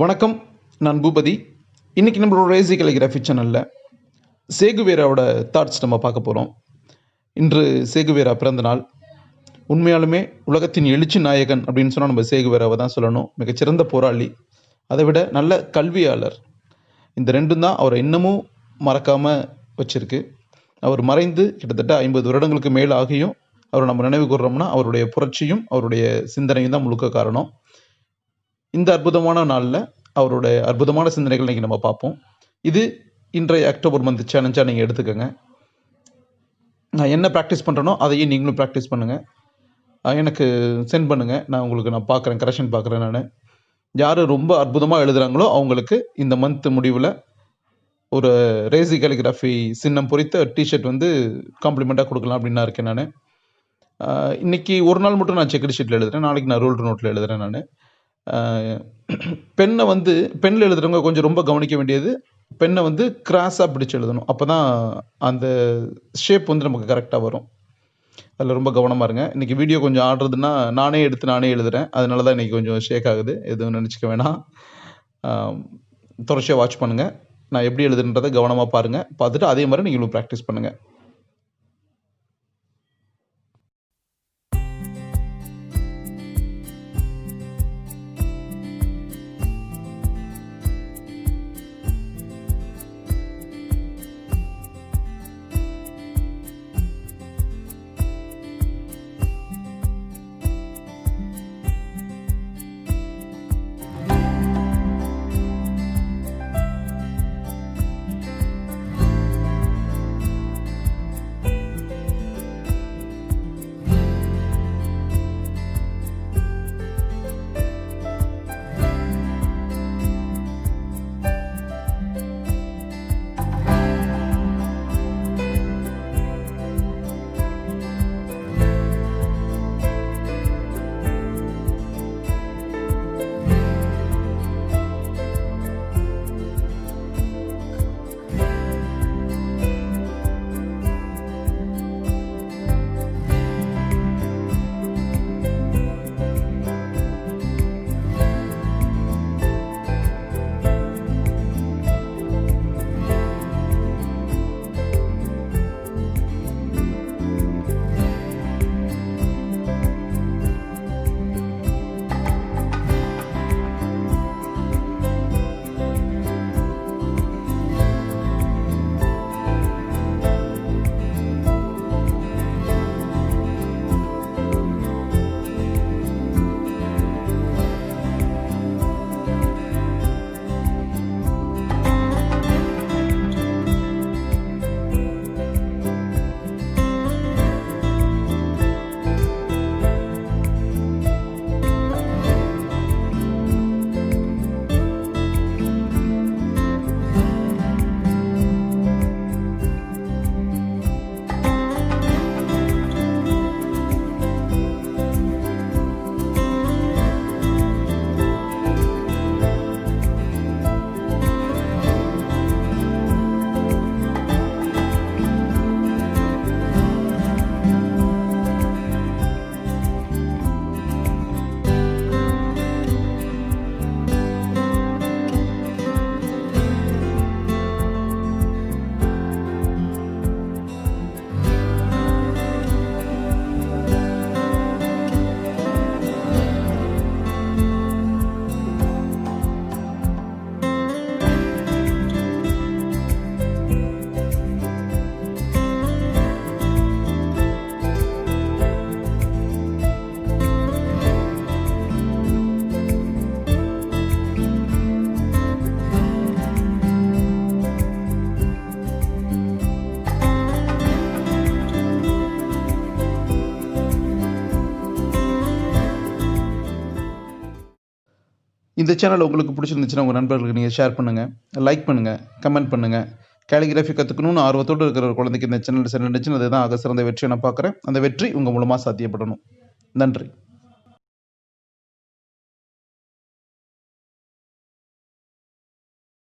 வணக்கம், நான் பூபதி. இன்றைக்கி நம்மளோட ரேசி கலிகிராஃபி சேனலில் சேகுவேராவோட தாட்ஸ் நம்ம பார்க்க போகிறோம். இன்று சேகுவேரா பிறந்த நாள். உண்மையாலுமே உலகத்தின் எழுச்சி நாயகன் அப்படின்னு சொன்னால் நம்ம சேகுவேராவை தான் சொல்லணும். மிகச்சிறந்த போராளி, அதை விட நல்ல கல்வியாளர். இந்த ரெண்டும் தான் அவரை இன்னமும் மறக்காமல் வச்சுருக்கு. அவர் மறைந்து கிட்டத்தட்ட 50 வருடங்களுக்கு மேல் ஆகியும் அவரை நம்ம நினைவு கூர்றோம்னா அவருடைய புரட்சியும் அவருடைய சிந்தனையும் தான் முழுக்க காரணம். இந்த அற்புதமான நாளில் அவருடைய அற்புதமான சிந்தனைகள் இன்றைக்கி நம்ம பார்ப்போம். இது இன்றைய அக்டோபர் மந்த் சேலஞ்சாக நீங்கள் எடுத்துக்கோங்க. நான் என்ன ப்ராக்டிஸ் பண்ணுறேனோ அதையும் நீங்களும் ப்ராக்டிஸ் பண்ணுங்கள். எனக்கு சென்ட் பண்ணுங்கள். நான் பார்க்குறேன், கரெக்ஷன் பார்க்குறேன். நான் யார் ரொம்ப அற்புதமாக எழுதுகிறாங்களோ அவங்களுக்கு இந்த மந்த் முடிவில் ஒரு ரேசி கலிகிராஃபி சின்னம் பொறித்த டிஷர்ட் காம்ப்ளிமெண்ட்டாக கொடுக்கலாம் அப்படின்னு நான் இருக்கேன். நான் இன்றைக்கி ஒரு நாள் மட்டும் நான் செக்கர் ஷீட்டில் எழுதுகிறேன், நாளைக்கு நான் ரூல்டு நோட்டில் எழுதுகிறேன். நான் பெண்ணில் எழுதுகிறவங்க கொஞ்சம் ரொம்ப கவனிக்க வேண்டியது, பெண்ணை கிராஸாக பிடிச்சி எழுதணும். அப்போ தான் அந்த ஷேப் நமக்கு கரெக்டாக வரும். அதில் ரொம்ப கவனமாக இருங்க. இன்றைக்கி வீடியோ கொஞ்சம் ஆடுறதுன்னா நானே எழுதுகிறேன். அதனால தான் இன்றைக்கி கொஞ்சம் ஷேக் ஆகுது. எதுவும் நினச்சிக்க வேணாம். தொடர்ச்சியாக வாட்ச் பண்ணுங்கள். நான் எப்படி எழுதுன்றதை கவனமாக பாருங்கள். பார்த்துட்டு அதே மாதிரி நீங்களும் ப்ராக்டிஸ் பண்ணுங்கள். இந்த சேனல் உங்களுக்கு பிடிச்சிருந்துச்சுன்னா உங்கள் நண்பர்களுக்கு நீங்கள் ஷேர் பண்ணுங்கள், லைக் பண்ணுங்கள், கமெண்ட் பண்ணுங்கள். கேலிகிராஃபி கற்றுக்கணும்னு ஆர்வத்தோடு இருக்கிற ஒரு குழந்தைக்கு இந்த சேனல் சென்றுச்சுன்னு அதுதான் ஆக சிறந்த வெற்றியை நான் பார்க்குறேன். அந்த வெற்றி உங்கள் மூலமாக சாத்தியப்படணும். நன்றி.